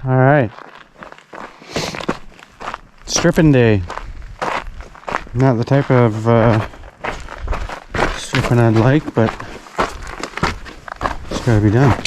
All right. Stripping day. Not the type of stripping I'd like, but it's gotta be done.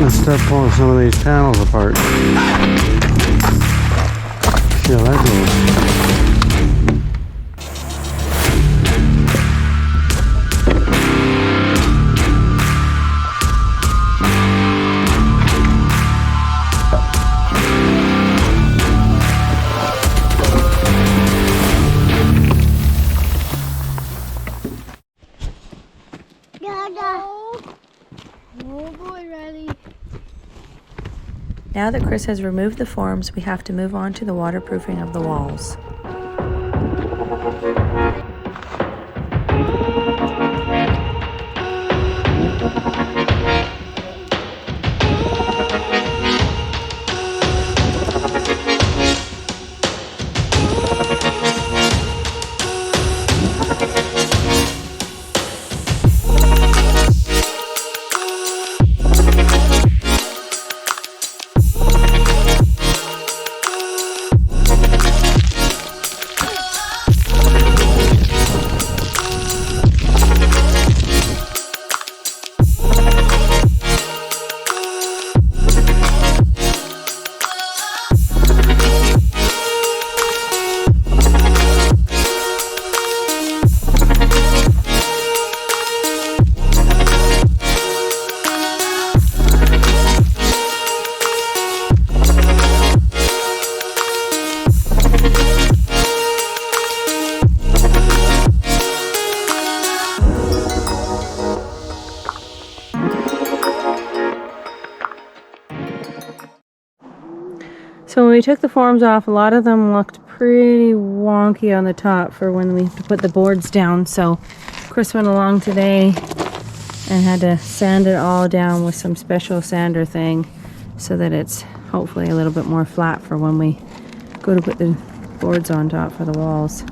Let's start pulling some of these panels apart. See how that goes. Now that Chris has removed the forms, we have to move on to the waterproofing of the walls. So when we took the forms off, a lot of them looked pretty wonky on the top for when we have to put the boards down. So Chris went along today and had to sand it all down with some special sander thing so that it's hopefully a little bit more flat for when we go to put the boards on top for the walls.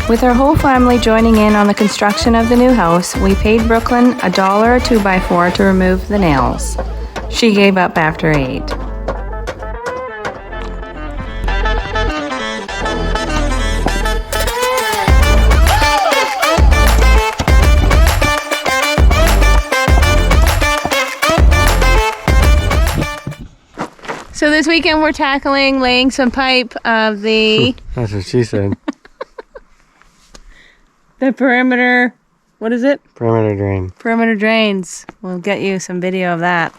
With our whole family joining in on the construction of the new house, we paid Brooklyn $1 a 2x4 to remove the nails. She gave up after 8. So this weekend we're tackling laying some pipe of the... That's what she said. The perimeter, what is it? Perimeter drain. Perimeter drains. We'll get you some video of that.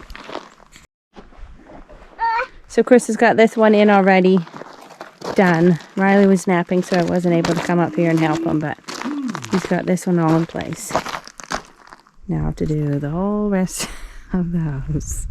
So Chris has got this one in already, done. Riley was napping, so I wasn't able to come up here and help him, but he's got this one all in place. Now I have to do the whole rest of the house.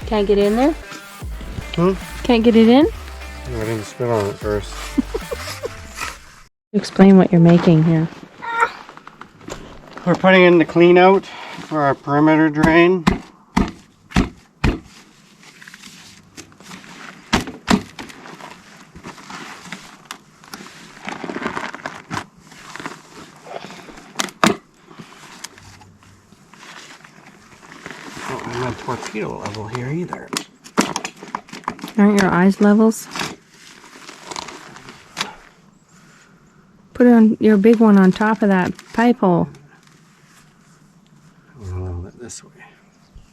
Can't get in there? Can't get it in? I didn't spit on it first. Explain what you're making here. We're putting in the clean out for our perimeter drain. I'm not torpedo level here either. Aren't your eyes levels? Put it on your big one on top of that pipe hole. A little bit this way.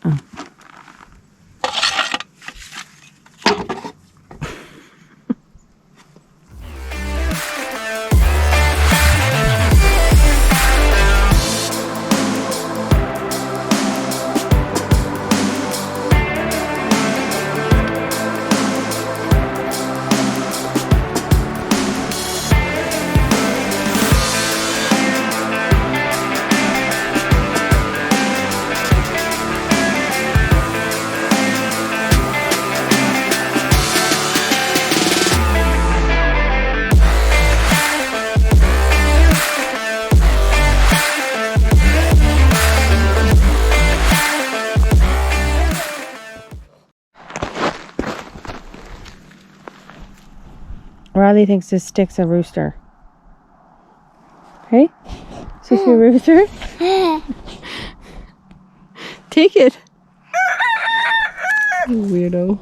Oh. Riley thinks this stick's a rooster. Hey? Is this your rooster? Take it. You weirdo.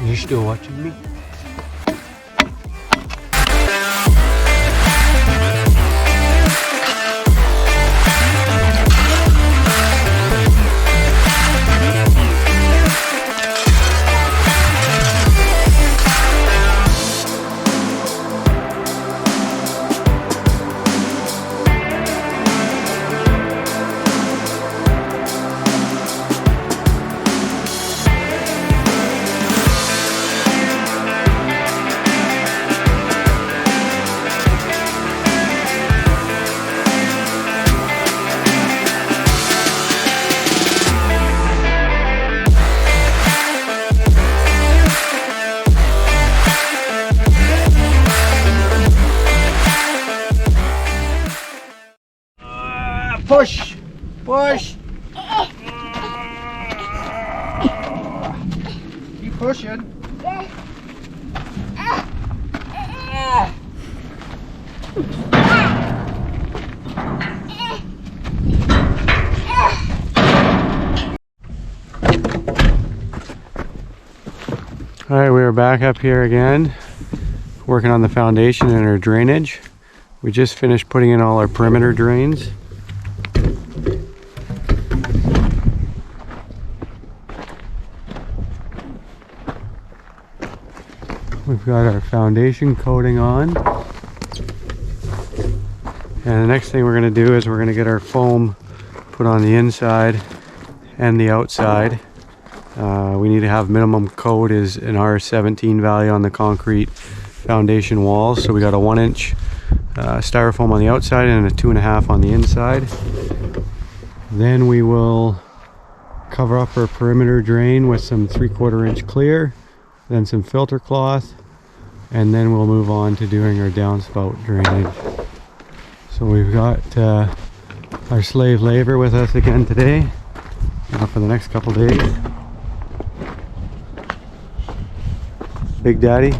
You still watching me? Push! Push! Keep pushing. Alright, we are back up here again, working on the foundation and our drainage. We just finished putting in all our perimeter drains. We've got our foundation coating on. And the next thing we're going to do is we're going to get our foam put on the inside and the outside. We need to have minimum coat is an R17 value on the concrete foundation walls. So we got a 1-inch styrofoam on the outside and a 2.5 on the inside. Then we will cover up our perimeter drain with some 3/4 inch clear, then some filter cloth, and then we'll move on to doing our downspout drainage. So we've got our slave labor with us again today, for the next couple days. Big Daddy.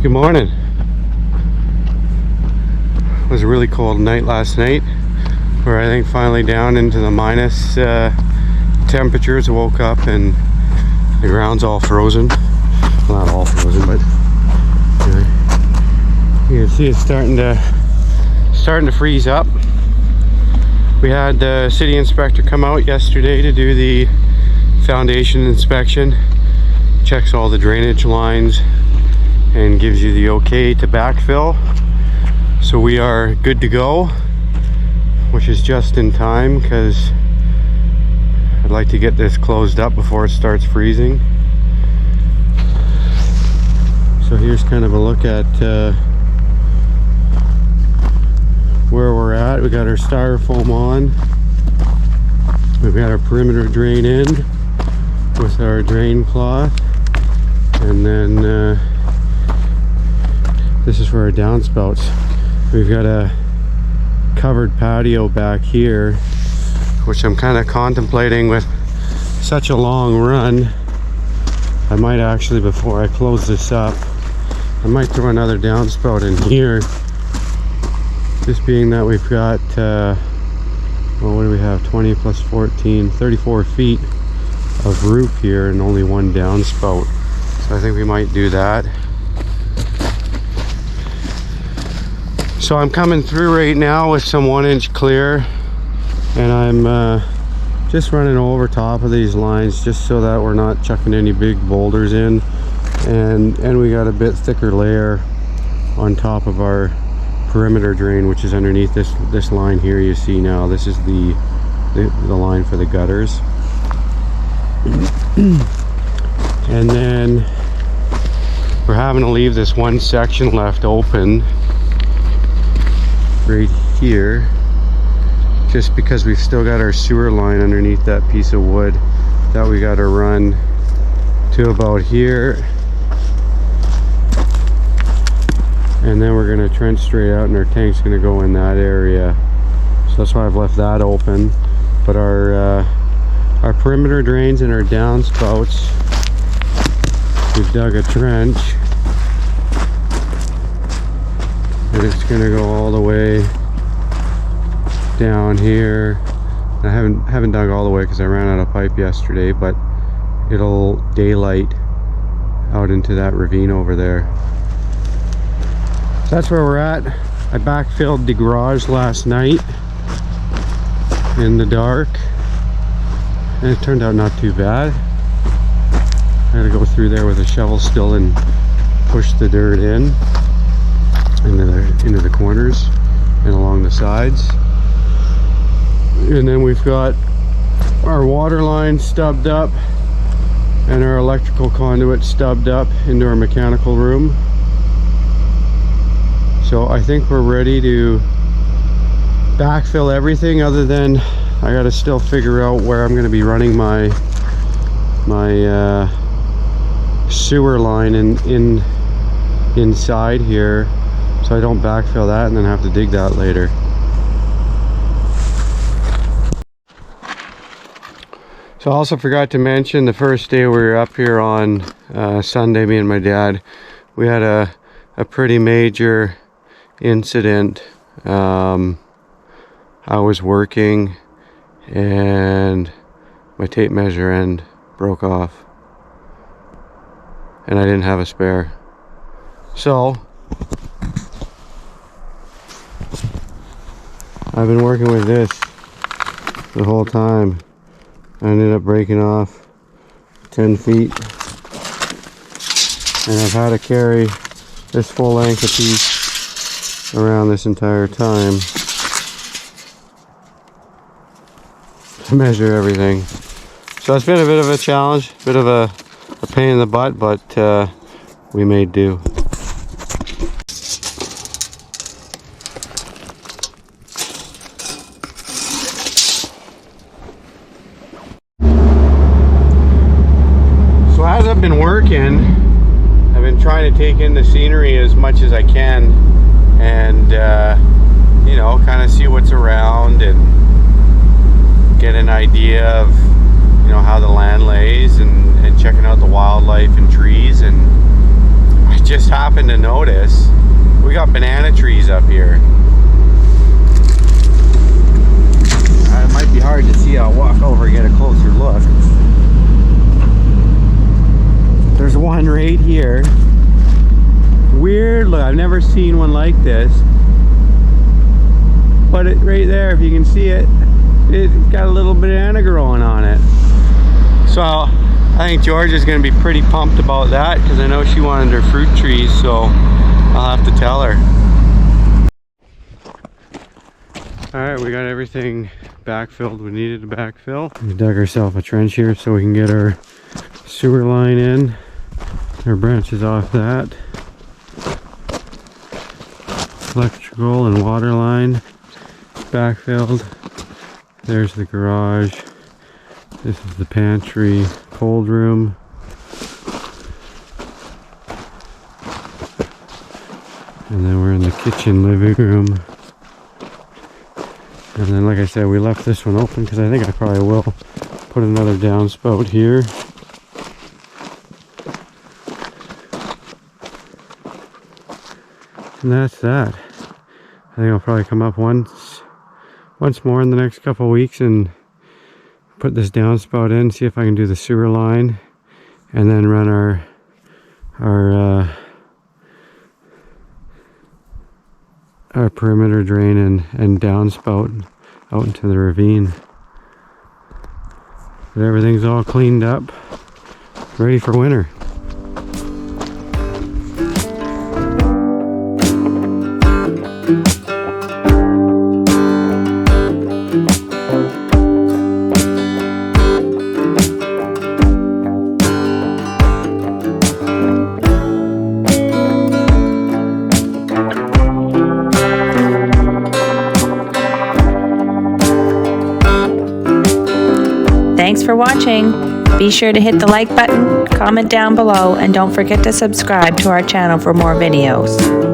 Good morning. It was a really cold night last night. We're, I think, finally down into the minus temperatures. I woke up and the ground's all frozen. Well, not all frozen, but you can see it's starting to freeze up. We had the city inspector come out yesterday to do the foundation inspection. Checks all the drainage lines and gives you the okay to backfill. So we are good to go, which is just in time because I'd like to get this closed up before it starts freezing. So here's kind of a look at where we're at. We got our styrofoam on. We've got our perimeter drain in with our drain cloth, and then this is for our downspouts. We've got a covered patio back here, which I'm kind of contemplating with such a long run. I might actually, before I close this up, I might throw another downspout in here. Just being that we've got, well, what do we have? 20 plus 14, 34 feet of roof here and only one downspout. So I think we might do that. So I'm coming through right now with some 1-inch clear, and I'm just running over top of these lines just so that we're not chucking any big boulders in, and we got a bit thicker layer on top of our perimeter drain, which is underneath this line here you see now. This is the line for the gutters. And then we're having to leave this one section left open right here, just because we've still got our sewer line underneath that piece of wood that we got to run to about here, and then we're going to trench straight out, and our tank's going to go in that area. So that's why I've left that open. But our perimeter drains and our downspouts, we've dug a trench, and it's going to go all the way down here. I haven't dug all the way because I ran out of pipe yesterday, but it'll daylight out into that ravine over there. So that's where we're at. I backfilled the garage last night in the dark, and it turned out not too bad. I had to go through there with a shovel still and push the dirt into the corners and along the sides. And then we've got our water line stubbed up and our electrical conduit stubbed up into our mechanical room. So I think we're ready to backfill everything, other than I gotta still figure out where I'm going to be running my sewer line inside here, so I don't backfill that and then have to dig that later. So I also forgot to mention, the first day we were up here on Sunday, me and my dad, we had a pretty major incident. I was working and my tape measure end broke off, and I didn't have a spare. So I've been working with this the whole time. I ended up breaking off 10 feet, and I've had to carry this full length of piece around this entire time to measure everything. So it's been a bit of a challenge, a bit of a pain in the butt, but we made do. So as I've been working, I've been trying to take in the scenery as much as I can, and you know, kind of see what's around and get an idea of, you know, how the land lays, and checking out the wildlife and trees. And I just happened to notice we got banana trees up here. It might be hard to see. I'll walk over and get a closer look. There's one right here. Weird look, I've never seen one like this. But it right there, if you can see it, it's got a little banana growing on it. So I think George is going to be pretty pumped about that, because I know she wanted her fruit trees, so I'll have to tell her. Alright, we got everything backfilled we needed to backfill. We dug ourselves a trench here so we can get our sewer line in. Our branches off that. Electrical and water line backfilled. There's the garage. This is the pantry, cold room. And then we're in the kitchen, living room. And then, like I said, we left this one open because I think I probably will put another downspout here. And that's that. I think I'll probably come up once more in the next couple of weeks and put this downspout in, see if I can do the sewer line, and then run our perimeter drain and downspout out into the ravine. But everything's all cleaned up, ready for winter. Thanks for watching. Be sure to hit the like button, comment down below, and don't forget to subscribe to our channel for more videos.